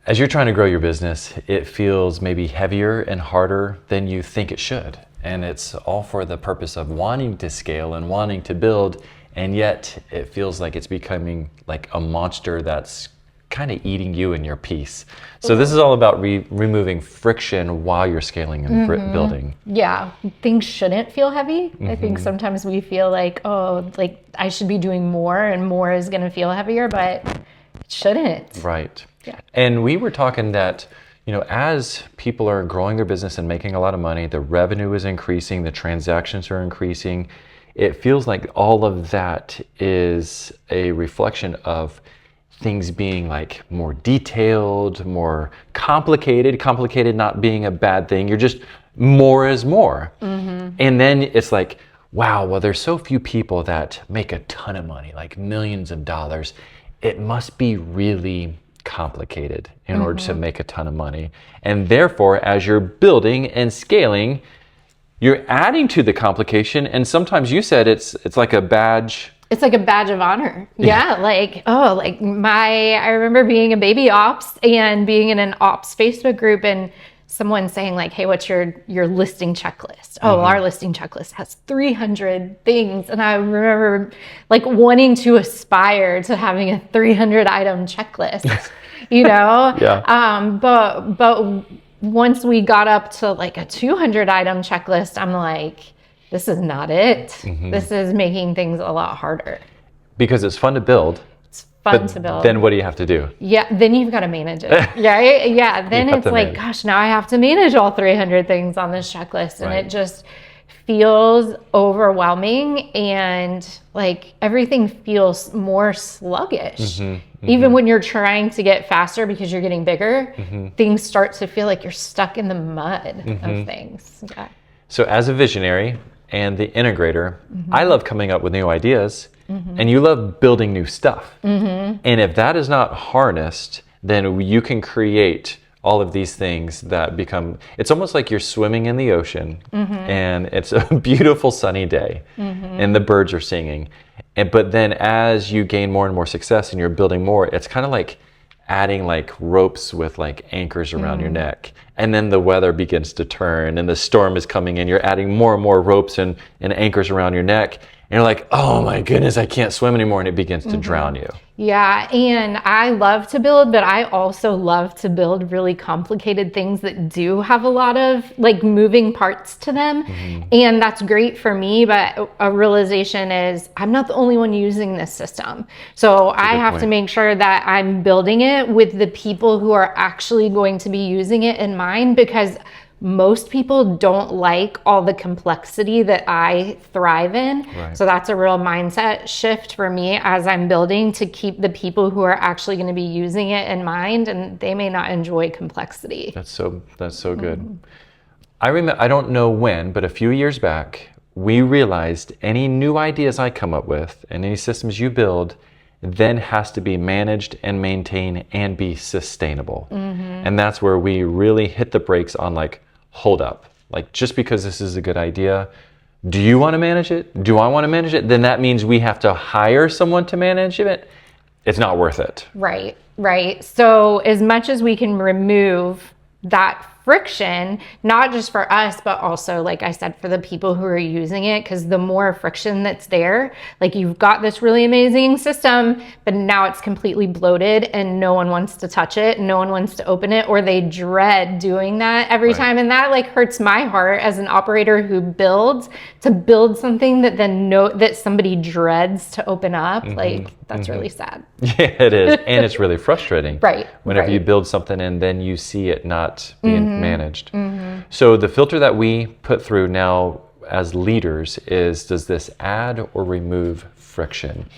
As you're trying to grow your business, it feels maybe heavier and harder than you think it should. And it's all for the purpose of wanting to scale and wanting to build, and yet it feels like it's becoming like a monster that's kind of eating you and your peace. So this is all about removing friction while you're scaling and building. Yeah, things shouldn't feel heavy. I think sometimes we feel like, oh, like I should be doing more and more is going to feel heavier, but it shouldn't. Right. Yeah. And we were talking that, you know, as people are growing their business and making a lot of money, the revenue is increasing, the transactions are increasing. It feels like all of that is a reflection of things being like more detailed, more complicated, complicated not being a bad thing. You're just more is more. And then it's like, wow, well, there's so few people that make a ton of money, like millions of dollars. It must be really complicated in order to make a ton of money. And therefore, as you're building and scaling, you're adding to the complication. And sometimes you said it's like a badge. It's like a badge of honor. Yeah. Like, oh, like I remember being a baby ops and being in an ops Facebook group and someone saying like, hey, what's your listing checklist? Oh, well, our listing checklist has 300 things. And I remember like wanting to aspire to having a 300 item checklist, you know? But once we got up to like a 200 item checklist, I'm like, this is not it. This is making things a lot harder. Because it's fun to build. It's fun to build. Then what do you have to do? Yeah, then you've got to manage it. Right? Yeah, then it's like, gosh, now I have to manage all 300 things on this checklist. And it just feels overwhelming and like everything feels more sluggish. Even when you're trying to get faster because you're getting bigger, things start to feel like you're stuck in the mud of things. Yeah. So as a visionary and the integrator, I love coming up with new ideas and you love building new stuff. And if that is not harnessed, then you can create all of these things that become, it's almost like you're swimming in the ocean and it's a beautiful sunny day and the birds are singing. But then as you gain more and more success and you're building more, it's kind of like adding like ropes with like anchors around your neck. And then the weather begins to turn and the storm is coming in. You're adding more and more ropes and anchors around your neck. And you're like, oh my goodness, I can't swim anymore. And it begins to drown you. Yeah. And I love to build, but I also love to build really complicated things that do have a lot of like moving parts to them. And that's great for me. But a realization is I'm not the only one using this system. So I have to make sure that I'm building it with the people who are actually going to be using it in mind, because most people don't like all the complexity that I thrive in. So that's a real mindset shift for me as I'm building to keep the people who are actually going to be using it in mind, and they may not enjoy complexity. That's so good. I remember, I don't know when, but a few years back, we realized any new ideas I come up with and any systems you build then has to be managed and maintained and be sustainable. And that's where we really hit the brakes on like, hold up, like just because this is a good idea, do you want to manage it? Do I want to manage it? Then that means we have to hire someone to manage it. It's not worth it. Right. So as much as we can remove that friction, not just for us, but also, like I said, for the people who are using it, because the more friction that's there, like you've got this really amazing system, but now it's completely bloated and no one wants to touch it. No one wants to open it, or they dread doing that every time. And that like hurts my heart as an operator who builds, to build something that then that somebody dreads to open up. Like that's really sad. Yeah, it is. And it's really frustrating. Whenever you right. build something and then you see it not being managed. So the filter that we put through now as leaders is, does this add or remove friction?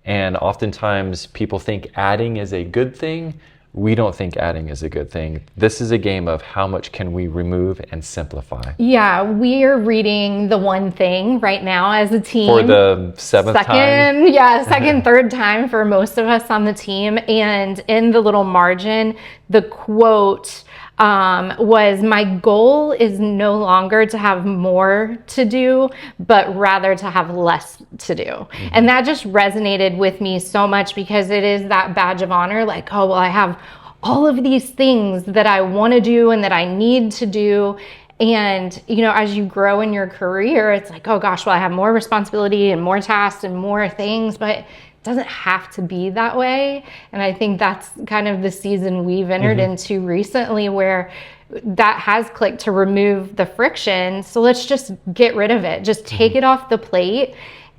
And oftentimes people think adding is a good thing. We don't think adding is a good thing. This is a game of how much can we remove and simplify. Yeah, we are reading The One Thing right now as a team. For the seventh time? Yeah, second, third time for most of us on the team. And in the little margin, the quote was, my goal is no longer to have more to do, but rather to have less to do. And that just resonated with me so much, because it is that badge of honor, like, oh, well, I have all of these things that I want to do and that I need to do. And, you know, as you grow in your career, it's like, oh gosh, well, I have more responsibility and more tasks and more things, but it doesn't have to be that way. And I think that's kind of the season we've entered into recently, where that has clicked to remove the friction. So let's just get rid of it. Just take it off the plate.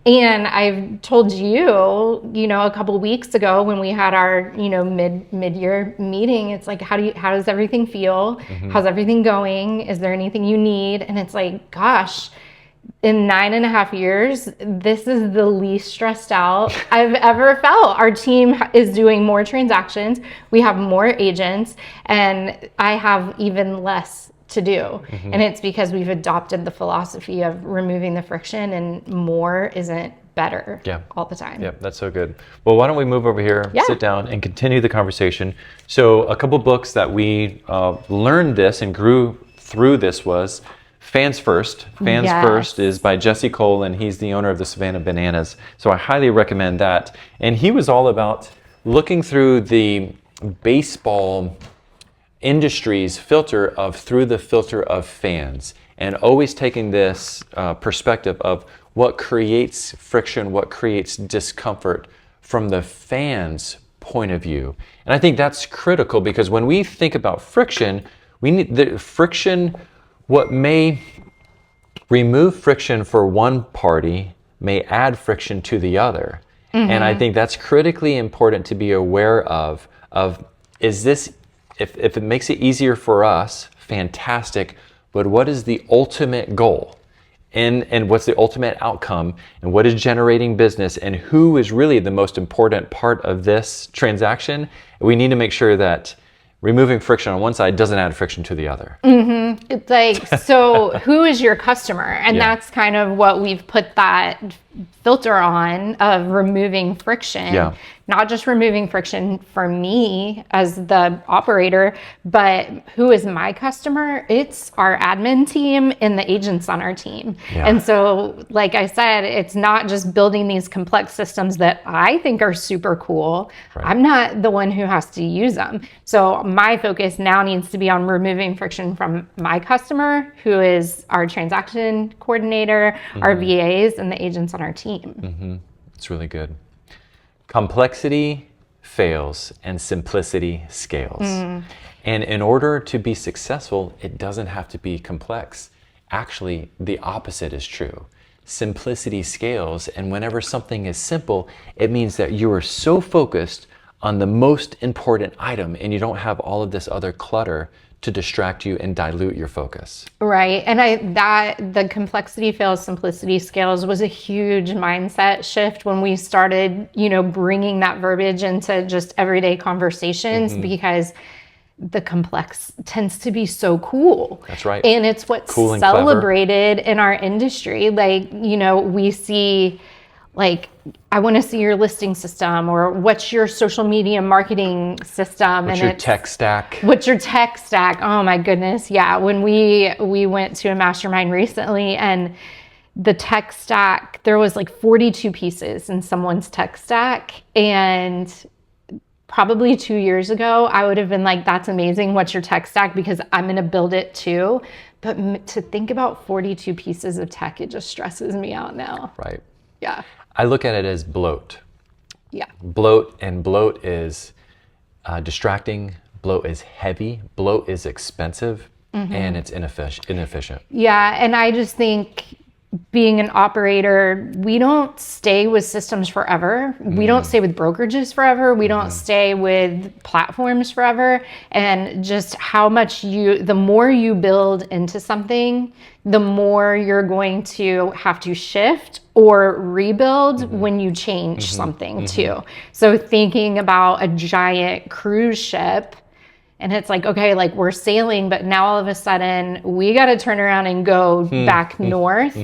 And I've told you, you know, a couple weeks ago when we had our, you know, mid-year meeting, it's like, how does everything feel? How's everything going? Is there anything you need? And it's like, gosh, in 9.5 years, this is the least stressed out I've ever felt. Our team is doing more transactions. We have more agents, and I have even less to do. And it's because we've adopted the philosophy of removing the friction, and more isn't better all the time. Yeah, that's so good. Well, why don't we move over here, sit down, and continue the conversation. So a couple books that we learned this and grew through this was Fans First. Fans First is by Jesse Cole, and he's the owner of the Savannah Bananas. So I highly recommend that. And he was all about looking through the baseball industry's filter through the filter of fans, and always taking this perspective of what creates friction, what creates discomfort from the fans' point of view. And I think that's critical, because when we think about friction, we need the friction. What may remove friction for one party may add friction to the other. And I think that's critically important to be aware of is this, if it makes it easier for us, fantastic, but what is the ultimate goal? And what's the ultimate outcome? And what is generating business? And who is really the most important part of this transaction? We need to make sure that removing friction on one side doesn't add friction to the other. It's like, so who is your customer? And that's kind of what we've put that filter on, of removing friction. Not just removing friction for me as the operator, but who is my customer? It's our admin team and the agents on our team. And so, like I said, it's not just building these complex systems that I think are super cool. I'm not the one who has to use them. So my focus now needs to be on removing friction from my customer, who is our transaction coordinator, our VAs, and the agents on our team. It's really good. Complexity fails and simplicity scales. And in order to be successful, it doesn't have to be complex. Actually, the opposite is true. Simplicity scales, and whenever something is simple, it means that you are so focused on the most important item, and you don't have all of this other clutter to distract you and dilute your focus. Right. And the complexity fails, simplicity scales was a huge mindset shift when we started, you know, bringing that verbiage into just everyday conversations, because the complex tends to be so cool. That's right. And it's what's cool and celebrated clever in our industry. Like, you know, we see, like, I want to see your listing system, or what's your social media marketing system? What's your tech stack? What's your tech stack? Oh my goodness. Yeah. When we went to a mastermind recently, and the tech stack, there was like 42 pieces in someone's tech stack. And probably 2 years ago, I would have been like, that's amazing. What's your tech stack? Because I'm going to build it too. But to think about 42 pieces of tech, it just stresses me out now. Right. Yeah. I look at it as bloat. Yeah. Bloat is distracting. Bloat is heavy. Bloat is expensive, and it's inefficient. Yeah. And I just think, being an operator, we don't stay with systems forever. We don't stay with brokerages forever. We don't stay with platforms forever. And just how much the more you build into something, the more you're going to have to shift or rebuild when you change something too. So thinking about a giant cruise ship, and it's like, okay, like we're sailing, but now all of a sudden we got to turn around and go back north,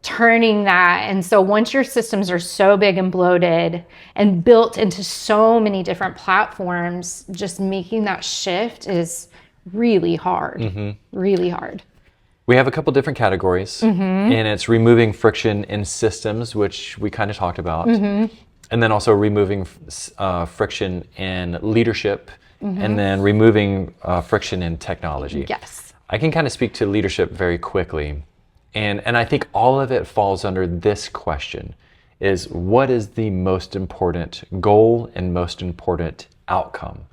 turning that. And so once your systems are so big and bloated and built into so many different platforms, just making that shift is really hard, really hard. We have a couple different categories, and it's removing friction in systems, which we kind of talked about, and then also removing friction in leadership and then removing friction in technology. Yes. I can kind of speak to leadership very quickly. And I think all of it falls under this question is, what is the most important goal and most important outcome?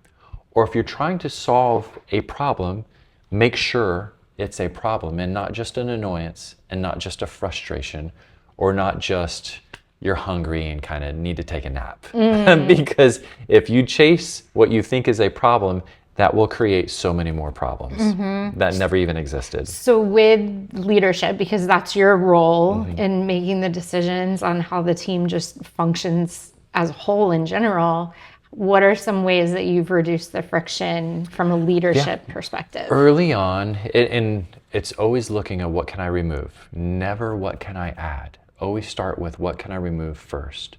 Or if you're trying to solve a problem, make sure it's a problem and not just an annoyance and not just a frustration or not just you're hungry and kind of need to take a nap. Because if you chase what you think is a problem, that will create so many more problems that never even existed. So with leadership, because that's your role in making the decisions on how the team just functions as a whole in general, what are some ways that you've reduced the friction from a leadership perspective? Early on, and it's always looking at what can I remove, never what can I add. Always start with what can I remove first.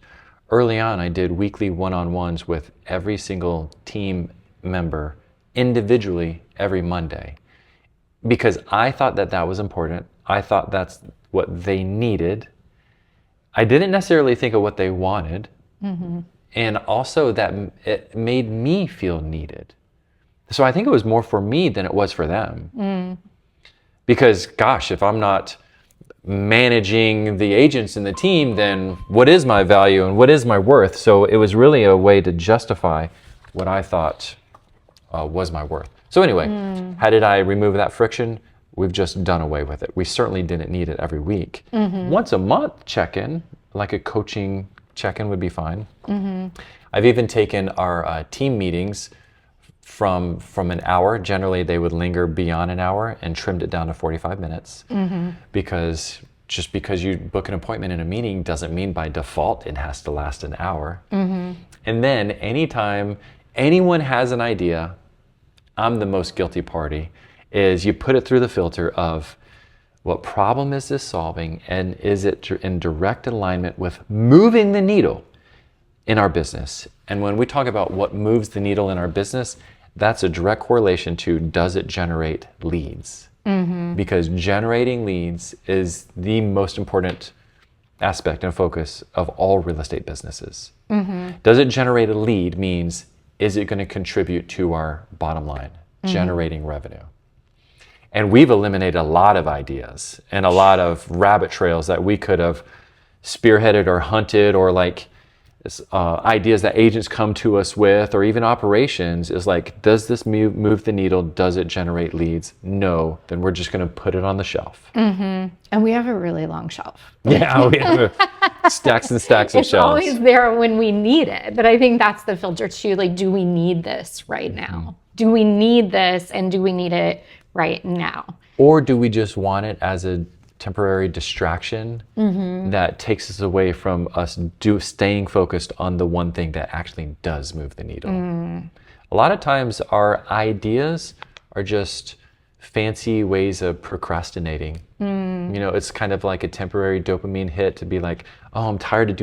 Early on, I did weekly one-on-ones with every single team member individually every Monday because I thought that that was important. I thought that's what they needed. I didn't necessarily think of what they wanted. And also that it made me feel needed. So I think it was more for me than it was for them. Because gosh, if I'm not managing the agents in the team, then what is my value and what is my worth? So it was really a way to justify what I thought was my worth. So anyway, how did I remove that friction? We've just done away with it. We certainly didn't need it every week. Once a month check-in, like a coaching check-in would be fine. I've even taken our team meetings from an hour. Generally, they would linger beyond an hour and trimmed it down to 45 minutes. Because just because you book an appointment in a meeting doesn't mean by default it has to last an hour. And then anytime anyone has an idea, I'm the most guilty party, is you put it through the filter of what problem is this solving and is it in direct alignment with moving the needle in our business? And when we talk about what moves the needle in our business, that's a direct correlation to does it generate leads? Because generating leads is the most important aspect and focus of all real estate businesses. Does it generate a lead means, is it going to contribute to our bottom line, generating revenue? And we've eliminated a lot of ideas and a lot of rabbit trails that we could have spearheaded or hunted, or like ideas that agents come to us with, or even operations, is like, does this move the needle? Does it generate leads? No, then we're just going to put it on the shelf. And we have a really long shelf. Yeah, we have stacks and stacks of shelves. It's always there when we need it. But I think that's the filter too. Like, do we need this right now? Do we need this, and do we need it right now? Or do we just want it as a temporary distraction that takes us away from us staying focused on the one thing that actually does move the needle? A lot of times our ideas are just fancy ways of procrastinating. You know, it's kind of like a temporary dopamine hit to be like, oh, I'm tired of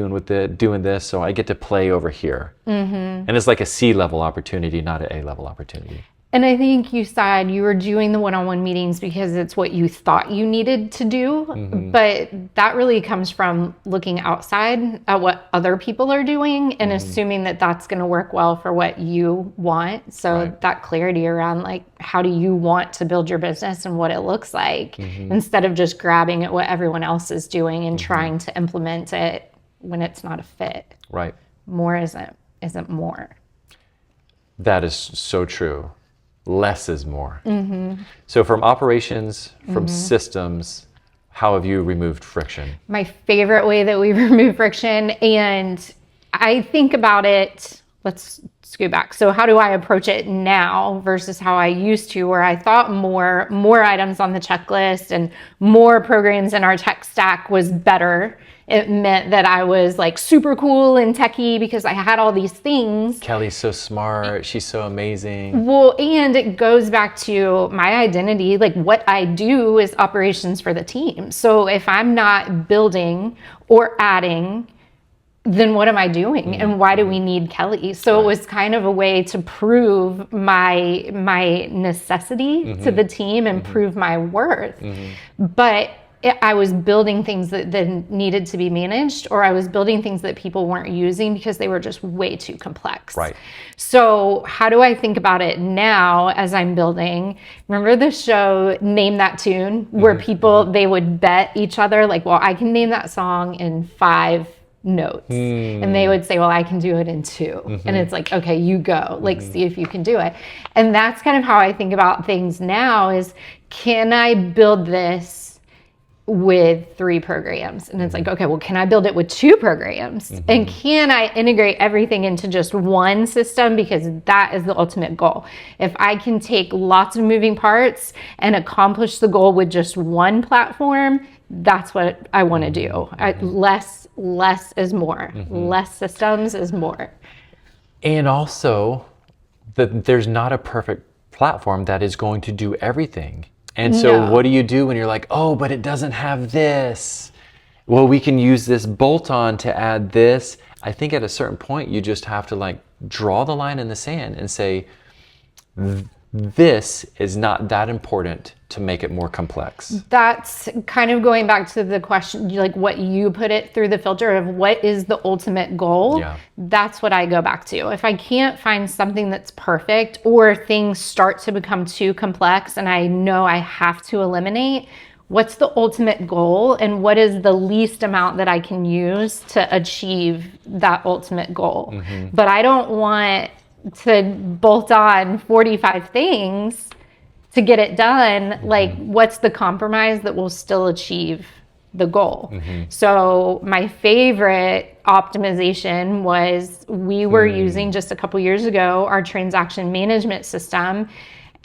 doing this, so I get to play over here. And it's like a C-level opportunity, not an A-level opportunity. And I think you said you were doing the one-on-one meetings because it's what you thought you needed to do. But that really comes from looking outside at what other people are doing and assuming that that's going to work well for what you want. So that clarity around, like, how do you want to build your business and what it looks like, instead of just grabbing at what everyone else is doing and trying to implement it when it's not a fit. Right. More isn't more. That is so true. Less is more. So from operations, from systems, how have you removed friction? My favorite way that we remove friction, and I think about it, let's scoot back. So how do I approach it now versus how I used to, where I thought more items on the checklist and more programs in our tech stack was better. It meant that I was like super cool and techie because I had all these things. Kelly's so smart. She's so amazing. Well, and it goes back to my identity. Like, what I do is operations for the team. So if I'm not building or adding, then what am I doing? And why do we need Kelly? So it was kind of a way to prove my necessity to the team and prove my worth. But I was building things that then needed to be managed, or I was building things that people weren't using because they were just way too complex. Right. So how do I think about it now as I'm building? Remember the show Name That Tune, where people, they would bet each other, like, well, I can name that song in 5 notes. And they would say, well, I can do it in 2. And it's like, okay, you go, like, see if you can do it. And that's kind of how I think about things now is, can I build this with 3 programs? And it's like, okay, well, can I build it with 2 programs? And can I integrate everything into just one system? Because that is the ultimate goal. If I can take lots of moving parts and accomplish the goal with just one platform, that's what I want to do. Less is more. Less systems is more. And also, there's not a perfect platform that is going to do everything. And so what do you do when you're like, oh, but it doesn't have this? Well, we can use this bolt-on to add this. I think at a certain point, you just have to like draw the line in the sand and say, this is not that important to make it more complex. That's kind of going back to the question, like what you put it through the filter of what is the ultimate goal. Yeah. That's what I go back to. If I can't find something that's perfect, or things start to become too complex and I know I have to eliminate, what's the ultimate goal and what is the least amount that I can use to achieve that ultimate goal? But I don't want to bolt on 45 things to get it done. Like, what's the compromise that will still achieve the goal? So my favorite optimization was, we were using just a couple years ago our transaction management system,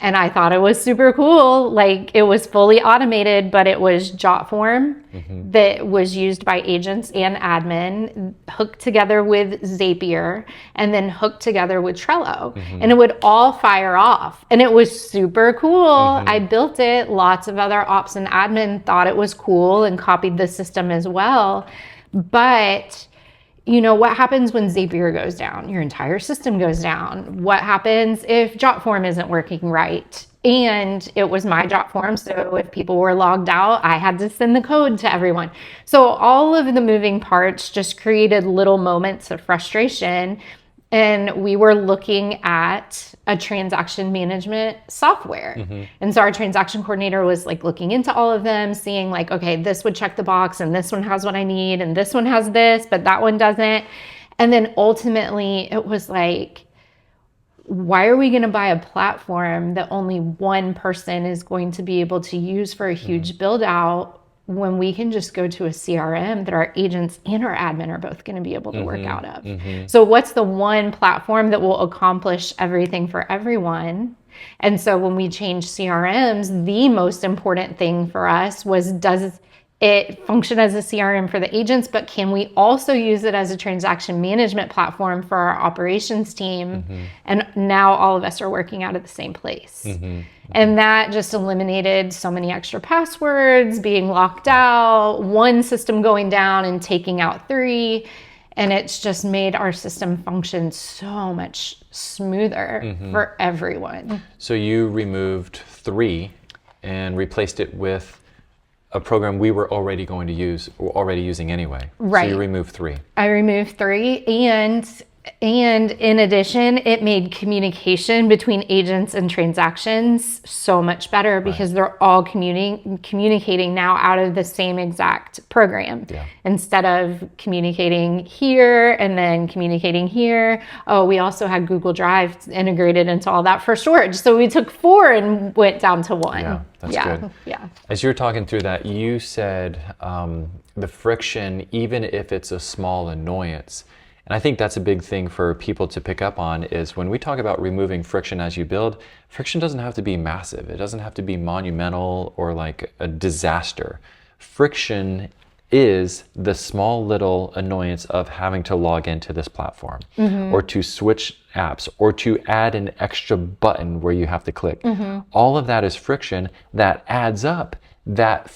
and I thought it was super cool. Like, it was fully automated, but it was JotForm that was used by agents and admin, hooked together with Zapier, and then hooked together with Trello. And it would all fire off. And it was super cool. I built it. Lots of other ops and admin thought it was cool and copied the system as well. But you know, what happens when Zapier goes down? Your entire system goes down. What happens if JotForm isn't working right? And it was my JotForm, so if people were logged out, I had to send the code to everyone. So all of the moving parts just created little moments of frustration. And we were looking at a transaction management software. And so our transaction coordinator was like looking into all of them, seeing like, okay, this would check the box and this one has what I need and this one has this, but that one doesn't. And then ultimately it was like, why are we going to buy a platform that only one person is going to be able to use for a huge build out, when we can just go to a CRM that our agents and our admin are both going to be able to work out of? So what's the one platform that will accomplish everything for everyone? And so when we changed CRMs, the most important thing for us was, does it function as a CRM for the agents, but can we also use it as a transaction management platform for our operations team? And now all of us are working out of the same place. And that just eliminated so many extra passwords, being locked out, one system going down and taking out 3. And it's just made our system function so much smoother for everyone. So you removed 3 and replaced it with a program we were already going to use, or already using anyway. Right. So you removed 3. I removed 3, and in addition, it made communication between agents and transactions so much better, because they're all communicating now out of the same exact program. Instead of communicating here and then communicating here. Oh, we also had Google Drive integrated into all that for storage. So we took 4 and went down to 1. Yeah, that's good. Yeah. As you're talking through that, you said the friction, even if it's a small annoyance. And I think that's a big thing for people to pick up on, is when we talk about removing friction as you build, friction doesn't have to be massive. It doesn't have to be monumental or like a disaster. Friction is the small little annoyance of having to log into this platform, or to switch apps, or to add an extra button where you have to click. All of that is friction that adds up, that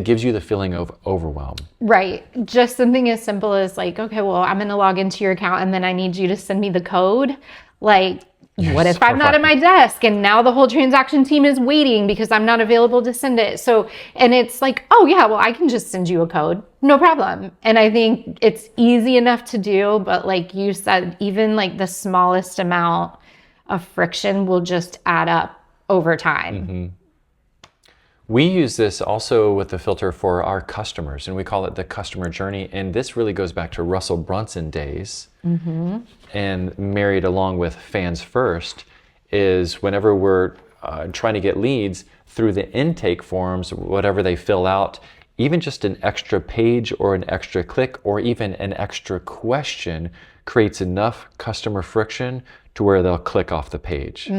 gives you the feeling of overwhelm. Right. Just something as simple as like, okay, well, I'm going to log into your account and then I need you to send me the code. Like, what if I'm not at my desk and now the whole transaction team is waiting because I'm not available to send it? So, and it's like, oh yeah, well, I can just send you a code, no problem. And I think it's easy enough to do, but like you said, even like the smallest amount of friction will just add up over time. We use this also with the filter for our customers, and we call it the customer journey. And this really goes back to Russell Brunson days, and married along with fans first, is whenever we're trying to get leads through the intake forms, whatever they fill out, even just an extra page or an extra click or even an extra question creates enough customer friction to where they'll click off the page.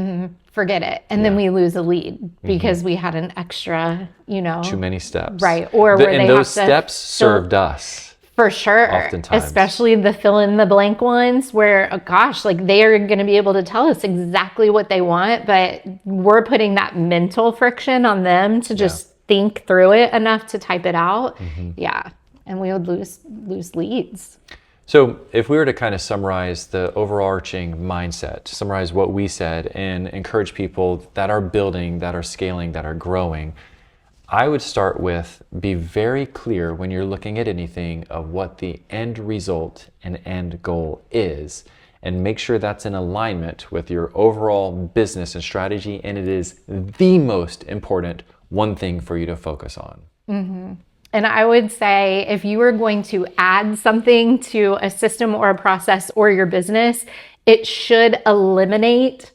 Forget it. And then we lose a lead because we had an extra, Too many steps. Right. Or where and they those have to steps served us. For sure. Oftentimes. Especially the fill in the blank ones where, oh gosh, like they are going to be able to tell us exactly what they want, but we're putting that mental friction on them to just think through it enough to type it out. Yeah. And we would lose leads. So if we were to kind of summarize the overarching mindset, summarize what we said and encourage people that are building, that are scaling, that are growing, I would start with be very clear when you're looking at anything of what the end result and end goal is, and make sure that's in alignment with your overall business and strategy. And it is the most important one thing for you to focus on. And I would say if you are going to add something to a system or a process or your business, it should eliminate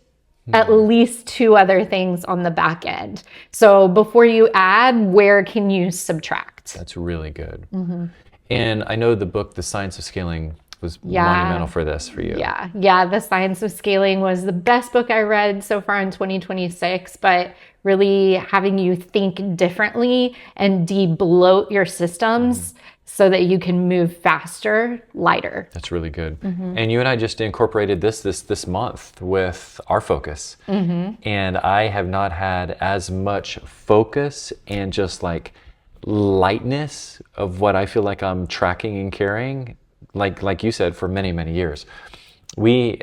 at least 2 other things on the back end. So before you add, where can you subtract? That's really good. And I know the book, The Science of Scaling, was monumental for this for you. Yeah. The Science of Scaling was the best book I read so far in 2026, but really having you think differently and de-bloat your systems so that you can move faster, lighter. That's really good. And you and I just incorporated this month with our focus. And I have not had as much focus and just like lightness of what I feel like I'm tracking and carrying, like you said, for many, many years. We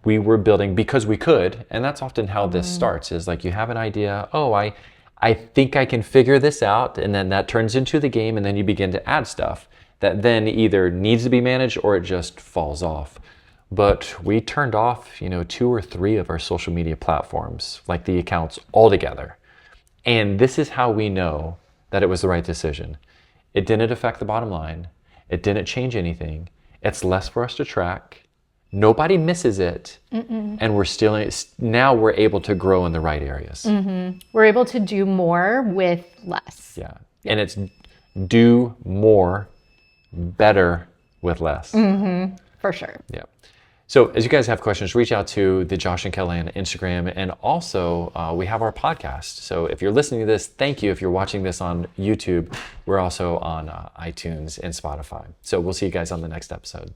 were building because we could, and that's often how this starts, is like you have an idea, I think I can figure this out, and then that turns into the game, and then you begin to add stuff that then either needs to be managed or it just falls off. But we turned off, 2 or 3 of our social media platforms, like the accounts altogether. And this is how we know that it was the right decision. It didn't affect the bottom line. It didn't change anything. It's less for us to track. Nobody misses it. And now we're able to grow in the right areas. We're able to do more with less. Yeah. And it's do more, better with less. For sure. Yeah. So as you guys have questions, reach out to the Josh and Kelly on Instagram. And also we have our podcast. So if you're listening to this, thank you. If you're watching this on YouTube, we're also on iTunes and Spotify. So we'll see you guys on the next episode.